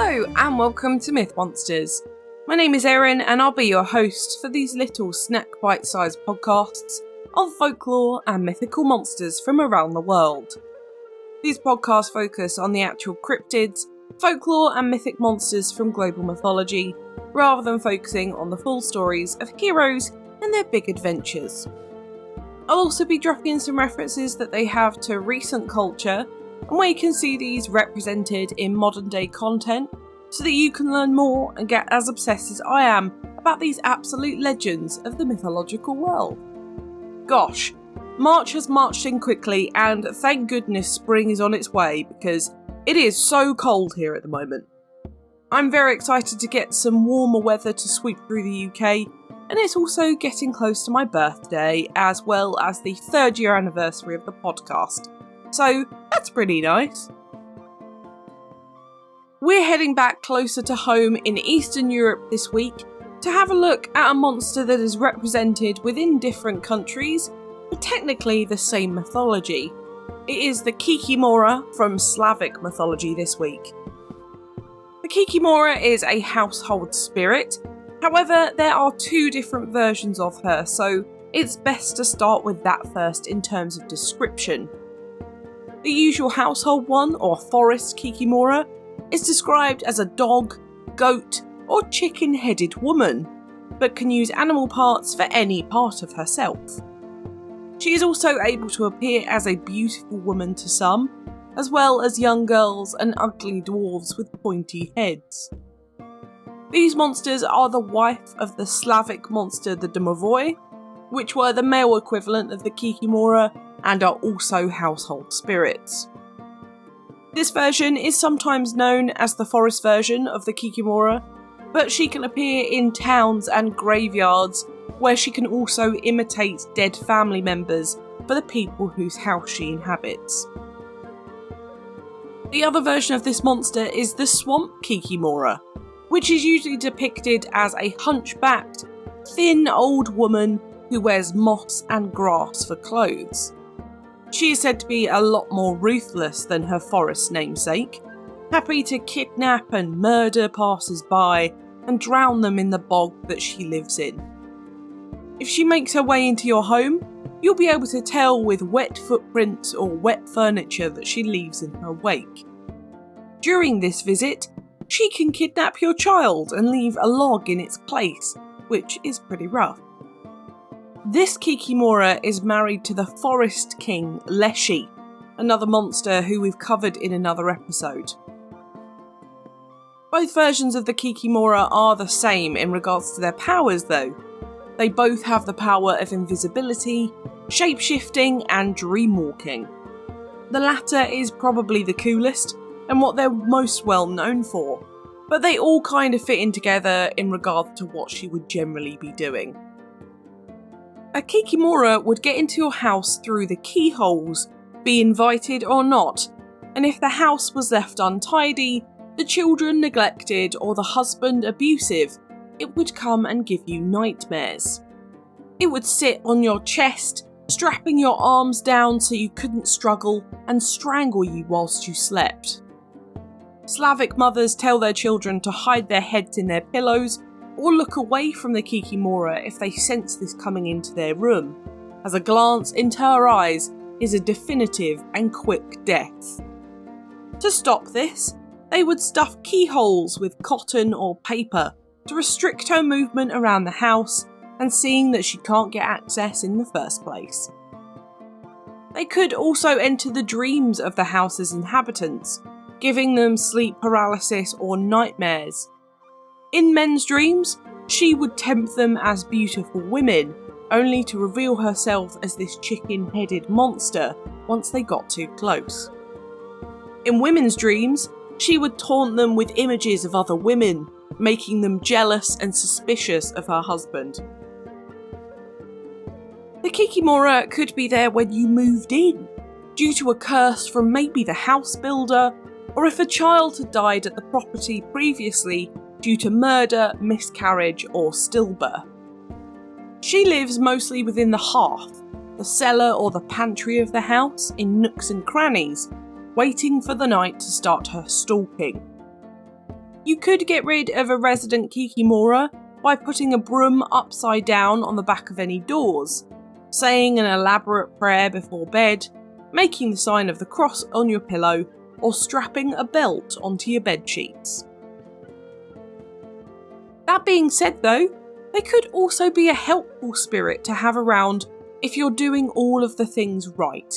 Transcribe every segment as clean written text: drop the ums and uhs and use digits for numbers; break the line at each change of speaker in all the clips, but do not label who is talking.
Hello and welcome to Myth Monsters. My name is Erin and I'll be your host for these little snack bite-sized podcasts of folklore and mythical monsters from around the world. These podcasts focus on the actual cryptids, folklore and mythic monsters from global mythology, rather than focusing on the full stories of heroes and their big adventures. I'll also be dropping in some references that they have to recent culture and where you can see these represented in modern day content so that you can learn more and get as obsessed as I am about these absolute legends of the mythological world. Gosh, March has marched in quickly and thank goodness spring is on its way because it is so cold here at the moment. I'm very excited to get some warmer weather to sweep through the UK, and it's also getting close to my birthday as well as the 3rd year anniversary of the podcast. So that's pretty nice. We're heading back closer to home in Eastern Europe this week to have a look at a monster that is represented within different countries, but technically the same mythology. It is the Kikimora from Slavic mythology this week. The Kikimora is a household spirit, however there are 2 different versions of her, so it's best to start with that first in terms of description. The usual household one, or forest Kikimora, is described as a dog, goat, or chicken-headed woman, but can use animal parts for any part of herself. She is also able to appear as a beautiful woman to some, as well as young girls and ugly dwarves with pointy heads. These monsters are the wife of the Slavic monster the Domovoy, which were the male equivalent of the Kikimora and are also household spirits. This version is sometimes known as the forest version of the Kikimora, but she can appear in towns and graveyards where she can also imitate dead family members for the people whose house she inhabits. The other version of this monster is the swamp Kikimora, which is usually depicted as a hunchbacked, thin old woman who wears moss and grass for clothes. She is said to be a lot more ruthless than her forest namesake, happy to kidnap and murder passers-by and drown them in the bog that she lives in. If she makes her way into your home, you'll be able to tell with wet footprints or wet furniture that she leaves in her wake. During this visit, she can kidnap your child and leave a log in its place, which is pretty rough. This Kikimora is married to the forest king Leshy, another monster who we've covered in another episode. Both versions of the Kikimora are the same in regards to their powers though. They both have the power of invisibility, shape-shifting and dream-walking. The latter is probably the coolest and what they're most well known for, but they all kind of fit in together in regard to what she would generally be doing. A Kikimora would get into your house through the keyholes, be invited or not, and if the house was left untidy, the children neglected or the husband abusive, it would come and give you nightmares. It would sit on your chest, strapping your arms down so you couldn't struggle and strangle you whilst you slept. Slavic mothers tell their children to hide their heads in their pillows or look away from the Kikimora if they sense this coming into their room, as a glance into her eyes is a definitive and quick death. To stop this, they would stuff keyholes with cotton or paper to restrict her movement around the house and seeing that she can't get access in the first place. They could also enter the dreams of the house's inhabitants, giving them sleep paralysis or nightmares. In men's dreams, she would tempt them as beautiful women, only to reveal herself as this chicken-headed monster once they got too close. In women's dreams, she would taunt them with images of other women, making them jealous and suspicious of her husband. The Kikimora could be there when you moved in, due to a curse from maybe the house builder, or if a child had died at the property previously due to murder, miscarriage or stillbirth. She lives mostly within the hearth, the cellar or the pantry of the house, in nooks and crannies, waiting for the night to start her stalking. You could get rid of a resident Kikimora by putting a broom upside down on the back of any doors, saying an elaborate prayer before bed, making the sign of the cross on your pillow, or strapping a belt onto your bed sheets. That being said though, they could also be a helpful spirit to have around if you're doing all of the things right.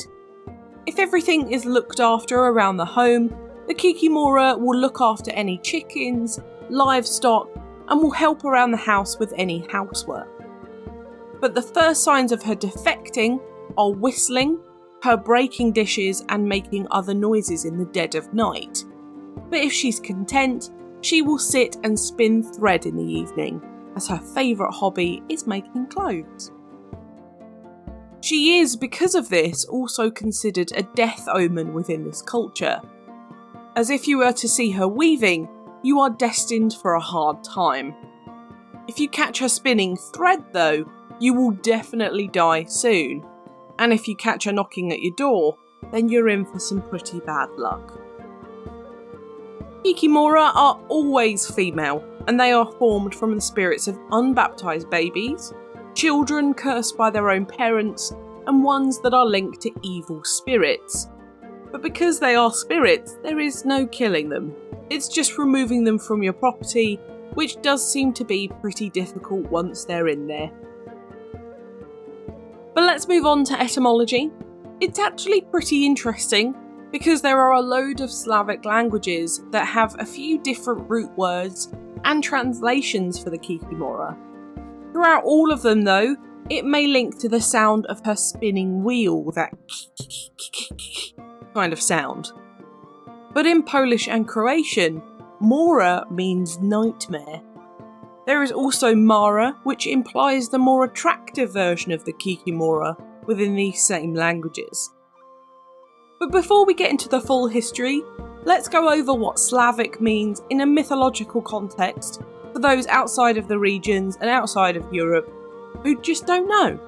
If everything is looked after around the home, the Kikimora will look after any chickens, livestock, and will help around the house with any housework. But the first signs of her defecting are whistling, her breaking dishes and making other noises in the dead of night. But if she's content, she will sit and spin thread in the evening, as her favourite hobby is making clothes. She is, because of this, also considered a death omen within this culture, as if you were to see her weaving, you are destined for a hard time. If you catch her spinning thread though, you will definitely die soon, and if you catch her knocking at your door, then you're in for some pretty bad luck. Kikimora are always female, and they are formed from the spirits of unbaptised babies, children cursed by their own parents, and ones that are linked to evil spirits. But because they are spirits, there is no killing them. It's just removing them from your property, which does seem to be pretty difficult once they're in there. But let's move on to etymology. It's actually pretty interesting because there are a load of Slavic languages that have a few different root words and translations for the Kikimora. Throughout all of them though, it may link to the sound of her spinning wheel, that kind of sound. But in Polish and Croatian, Mora means nightmare. There is also Mara, which implies the more attractive version of the Kikimora within these same languages. But before we get into the full history, let's go over what Slavic means in a mythological context for those outside of the regions and outside of Europe who just don't know.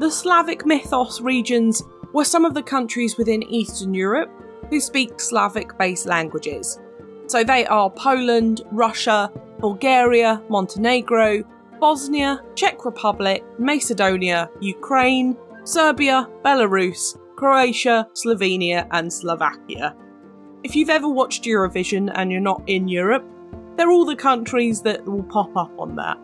The Slavic mythos regions were some of the countries within Eastern Europe who speak Slavic-based languages. So they are Poland, Russia, Bulgaria, Montenegro, Bosnia, Czech Republic, Macedonia, Ukraine, Serbia, Belarus, Croatia, Slovenia and Slovakia. If you've ever watched Eurovision and you're not in Europe, they're all the countries that will pop up on that.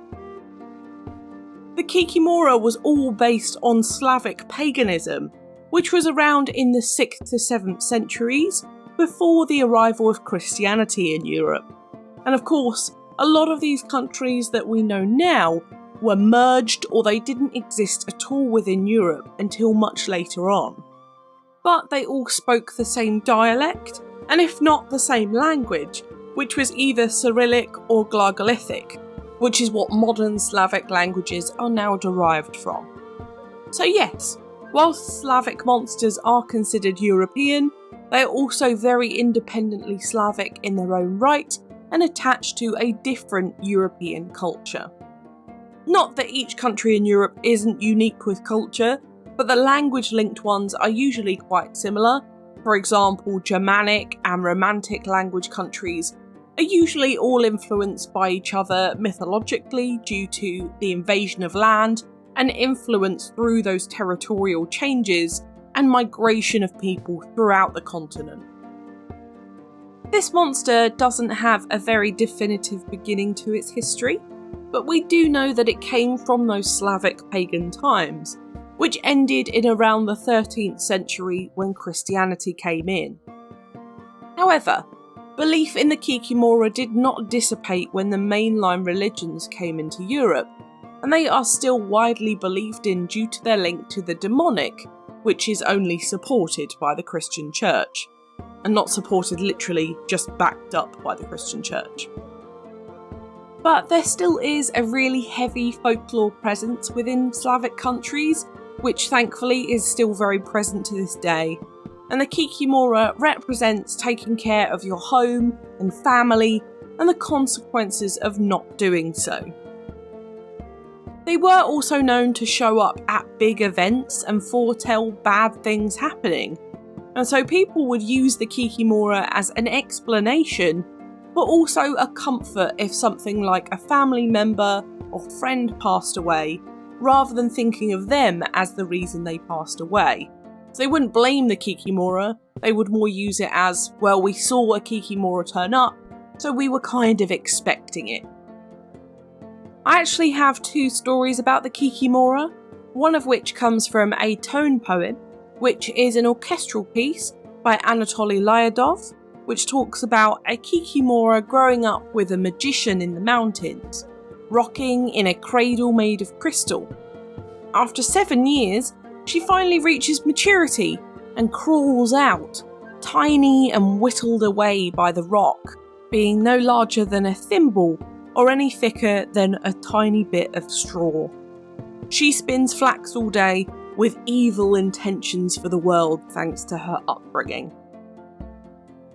The Kikimora was all based on Slavic paganism, which was around in the 6th to 7th centuries before the arrival of Christianity in Europe. And of course, a lot of these countries that we know now were merged or they didn't exist at all within Europe until much later on. But they all spoke the same dialect, and if not the same language, which was either Cyrillic or Glagolithic, which is what modern Slavic languages are now derived from. So yes, whilst Slavic monsters are considered European, they are also very independently Slavic in their own right and attached to a different European culture. Not that each country in Europe isn't unique with culture, but the language-linked ones are usually quite similar. For example, Germanic and Romantic language countries are usually all influenced by each other mythologically due to the invasion of land and influence through those territorial changes and migration of people throughout the continent. This monster doesn't have a very definitive beginning to its history, but we do know that it came from those Slavic pagan times, which ended in around the 13th century when Christianity came in. However, belief in the Kikimora did not dissipate when the mainline religions came into Europe, and they are still widely believed in due to their link to the demonic, which is only supported by the Christian Church. And not supported literally, just backed up by the Christian Church. But there still is a really heavy folklore presence within Slavic countries, which thankfully is still very present to this day. And the Kikimora represents taking care of your home and family and the consequences of not doing so. They were also known to show up at big events and foretell bad things happening. And so people would use the Kikimora as an explanation but also a comfort if something like a family member or friend passed away, rather than thinking of them as the reason they passed away. So they wouldn't blame the Kikimora, they would more use it as, well, we saw a Kikimora turn up, so we were kind of expecting it. I actually have 2 stories about the Kikimora, one of which comes from a tone poem, which is an orchestral piece by Anatoly Lyadov, which talks about a Kikimora growing up with a magician in the mountains, rocking in a cradle made of crystal. After 7 years, she finally reaches maturity and crawls out, tiny and whittled away by the rock, being no larger than a thimble or any thicker than a tiny bit of straw. She spins flax all day with evil intentions for the world thanks to her upbringing.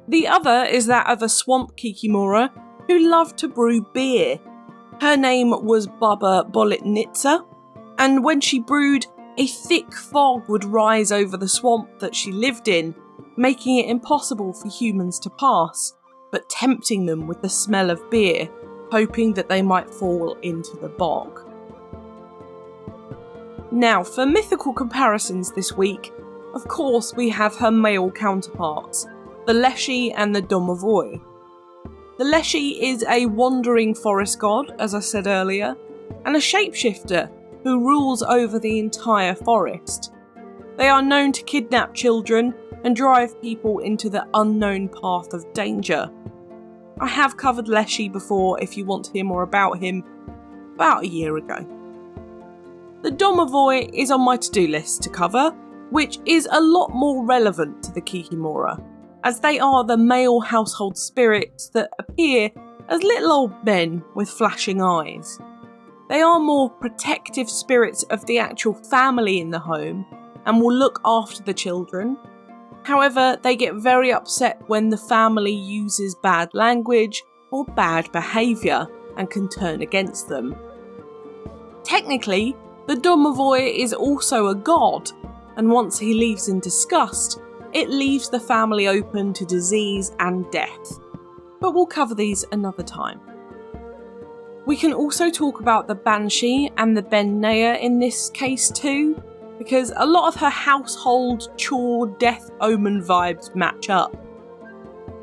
The other is that of a swamp Kikimora who loved to brew beer. Her name was Baba Bolitnitsa, and when she brewed, a thick fog would rise over the swamp that she lived in, making it impossible for humans to pass, but tempting them with the smell of beer, hoping that they might fall into the bog. Now, for mythical comparisons this week, of course we have her male counterparts, the Leshy and the Domovoy. The Leshy is a wandering forest god, as I said earlier, and a shapeshifter who rules over the entire forest. They are known to kidnap children and drive people into the unknown path of danger. I have covered Leshy before if you want to hear more about him, about a year ago. The Domovoy is on my to-do list to cover, which is a lot more relevant to the Kikimora, as they are the male household spirits that appear as little old men with flashing eyes. They are more protective spirits of the actual family in the home and will look after the children. However, they get very upset when the family uses bad language or bad behaviour and can turn against them. Technically, the Domovoy is also a god, and once he leaves in disgust, it leaves the family open to disease and death. But we'll cover these another time. We can also talk about the Banshee and the Ben-Nea in this case too, because a lot of her household chore death omen vibes match up.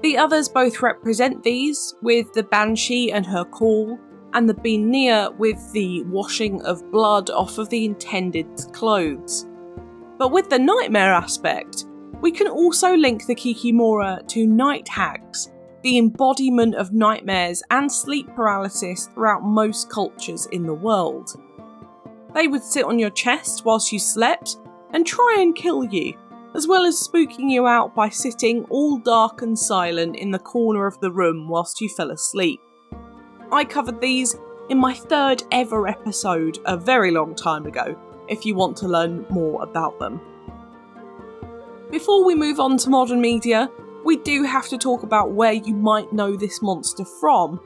The others both represent these, with the Banshee and her call, and the Ben-Nea with the washing of blood off of the intended's clothes. But with the nightmare aspect, we can also link the Kikimora to night hags, the embodiment of nightmares and sleep paralysis throughout most cultures in the world. They would sit on your chest whilst you slept and try and kill you, as well as spooking you out by sitting all dark and silent in the corner of the room whilst you fell asleep. I covered these in my 3rd ever episode a very long time ago, if you want to learn more about them. Before we move on to modern media, we do have to talk about where you might know this monster from.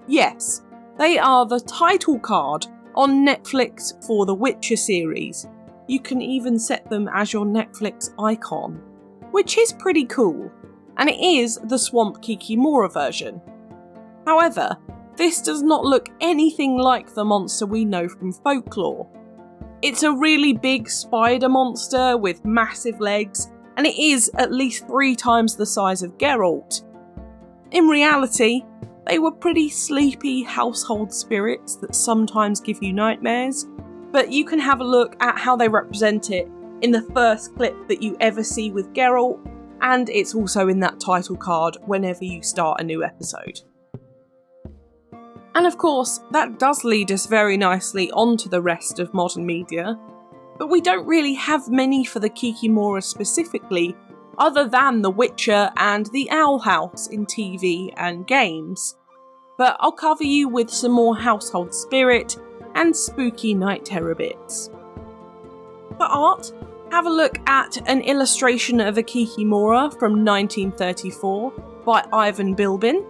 Yes, they are the title card on Netflix for the Witcher series. You can even set them as your Netflix icon, which is pretty cool, and it is the Swamp Kikimora version. However, this does not look anything like the monster we know from folklore. It's a really big spider monster with massive legs, and it is at least 3 times the size of Geralt. In reality, they were pretty sleepy household spirits that sometimes give you nightmares, but you can have a look at how they represent it in the first clip that you ever see with Geralt, and it's also in that title card whenever you start a new episode. And of course, that does lead us very nicely onto the rest of modern media, but we don't really have many for the Kikimora specifically, other than The Witcher and The Owl House in TV and games. But I'll cover you with some more household spirit and spooky night terror bits. For art, have a look at an illustration of a Kikimora from 1934 by Ivan Bilbin,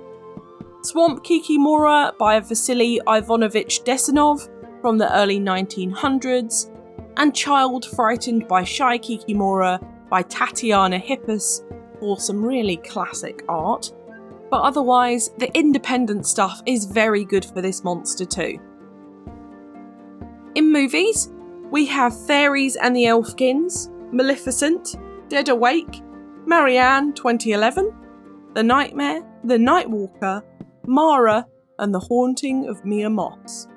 Swamp Kikimora by Vasily Ivanovich Desanov from the early 1900s, and Child Frightened by Shy Kikimora by Tatiana Hippus for some really classic art. but otherwise, the independent stuff is very good for this monster too. In movies, we have Fairies and the Elfkins, Maleficent, Dead Awake, Marianne 2011, The Nightmare, The Nightwalker, Mara, and The Haunting of Mia Moss.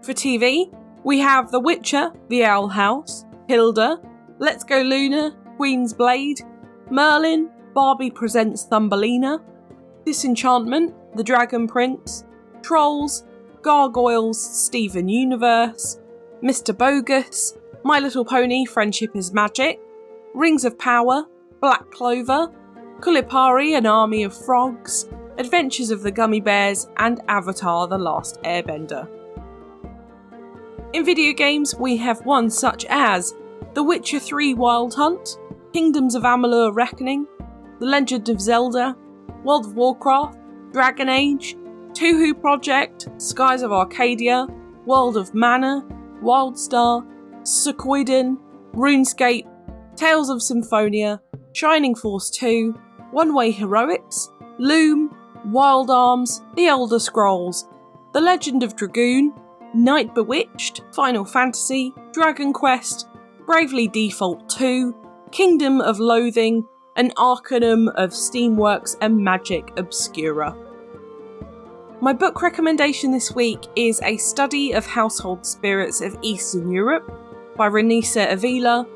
For TV, we have The Witcher, The Owl House, Hilda, Let's Go Luna, Queen's Blade, Merlin, Barbie Presents Thumbelina, Disenchantment, The Dragon Prince, Trolls, Gargoyles, Steven Universe, Mr. Bogus, My Little Pony Friendship is Magic, Rings of Power, Black Clover, Kulipari An Army of Frogs, Adventures of the Gummy Bears, and Avatar The Last Airbender. In video games, we have ones such as The Witcher 3 Wild Hunt, Kingdoms of Amalur Reckoning, The Legend of Zelda, World of Warcraft, Dragon Age, Touhou Project, Skies of Arcadia, World of Mana, Wildstar, Suikoden, RuneScape, Tales of Symphonia, Shining Force 2, One Way Heroics, Loom, Wild Arms, The Elder Scrolls, The Legend of Dragoon, Night Bewitched, Final Fantasy, Dragon Quest, Bravely Default 2, Kingdom of Loathing, and Arcanum of Steamworks and Magic Obscura. My book recommendation this week is A Study of Household Spirits of Eastern Europe by Renisa Avila,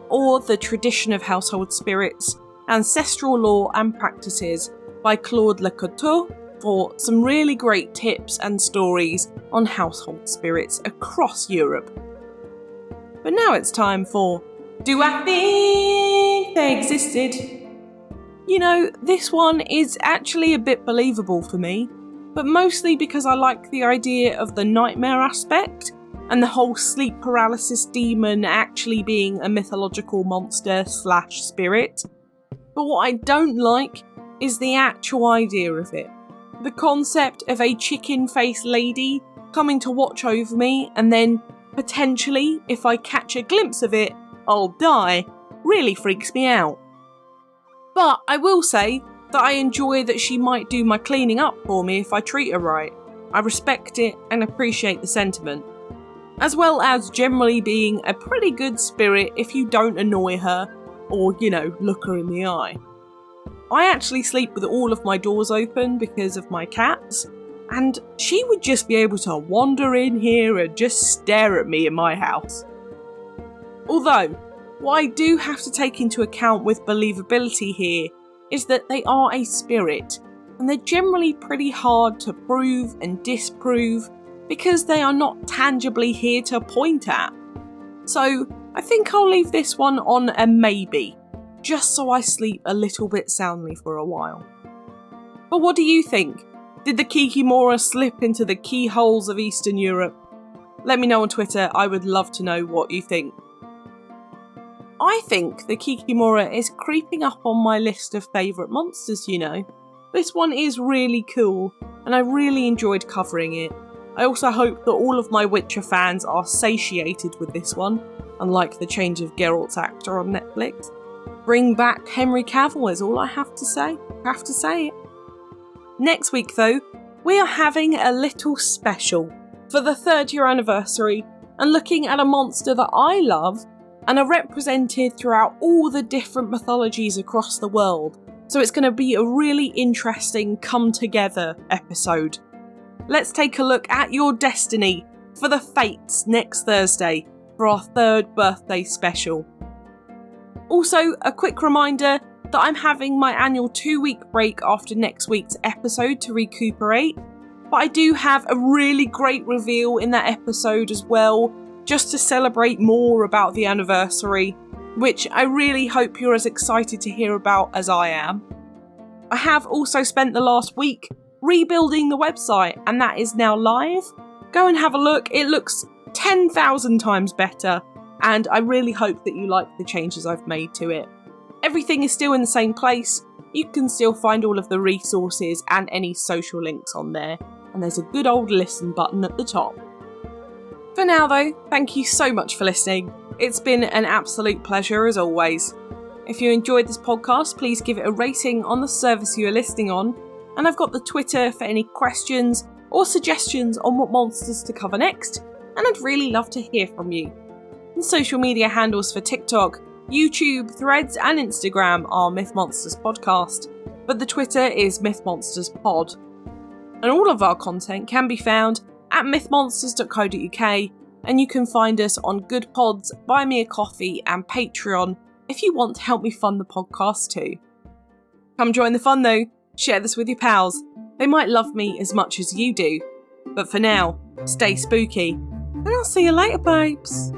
or The Tradition of Household Spirits, Ancestral Law and Practices by Claude Lecoteau, for some really great tips and stories on household spirits across Europe. But now it's time for Do I Think They Existed? You know, this one is actually a bit believable for me, but mostly because I like the idea of the nightmare aspect and the whole sleep paralysis demon actually being a mythological monster / spirit. But what I don't like is the actual idea of it. The concept of a chicken-faced lady coming to watch over me and then, potentially, if I catch a glimpse of it, I'll die, really freaks me out. But I will say that I enjoy that she might do my cleaning up for me if I treat her right. I respect it and appreciate the sentiment. As well as generally being a pretty good spirit if you don't annoy her or, look her in the eye. I actually sleep with all of my doors open because of my cats, and she would just be able to wander in here and just stare at me in my house. Although, what I do have to take into account with believability here is that they are a spirit, and they're generally pretty hard to prove and disprove because they are not tangibly here to point at. So I think I'll leave this one on a maybe, just so I sleep a little bit soundly for a while. But what do you think? Did the Kikimora slip into the keyholes of Eastern Europe? Let me know on Twitter, I would love to know what you think. I think the Kikimora is creeping up on my list of favourite monsters, This one is really cool, and I really enjoyed covering it. I also hope that all of my Witcher fans are satiated with this one, unlike the change of Geralt's actor on Netflix. Bring back Henry Cavill is all I have to say. It. Next week though, we are having a little special for the 3rd year anniversary and looking at a monster that I love and are represented throughout all the different mythologies across the world. So it's going to be a really interesting come together episode. Let's take a look at your destiny for the Fates next Thursday for our 3rd birthday special. Also, a quick reminder that I'm having my annual 2-week break after next week's episode to recuperate, but I do have a really great reveal in that episode as well, just to celebrate more about the anniversary, which I really hope you're as excited to hear about as I am. I have also spent the last week rebuilding the website, and that is now live. Go and have a look, it looks 10,000 times better, and I really hope that you like the changes I've made to it. Everything is still in the same place, you can still find all of the resources and any social links on there, and there's a good old listen button at the top. For now though, thank you so much for listening. It's been an absolute pleasure as always. If you enjoyed this podcast, please give it a rating on the service you are listening on, and I've got the Twitter for any questions or suggestions on what monsters to cover next, and I'd really love to hear from you. The social media handles for TikTok, YouTube, Threads and Instagram are Myth Monsters Podcast, but the Twitter is Myth Monsters Pod. And all of our content can be found at mythmonsters.co.uk, and you can find us on Good Pods, Buy Me a Coffee and Patreon if you want to help me fund the podcast too. Come join the fun though, share this with your pals. They might love me as much as you do. But for now, stay spooky, and I'll see you later, babes.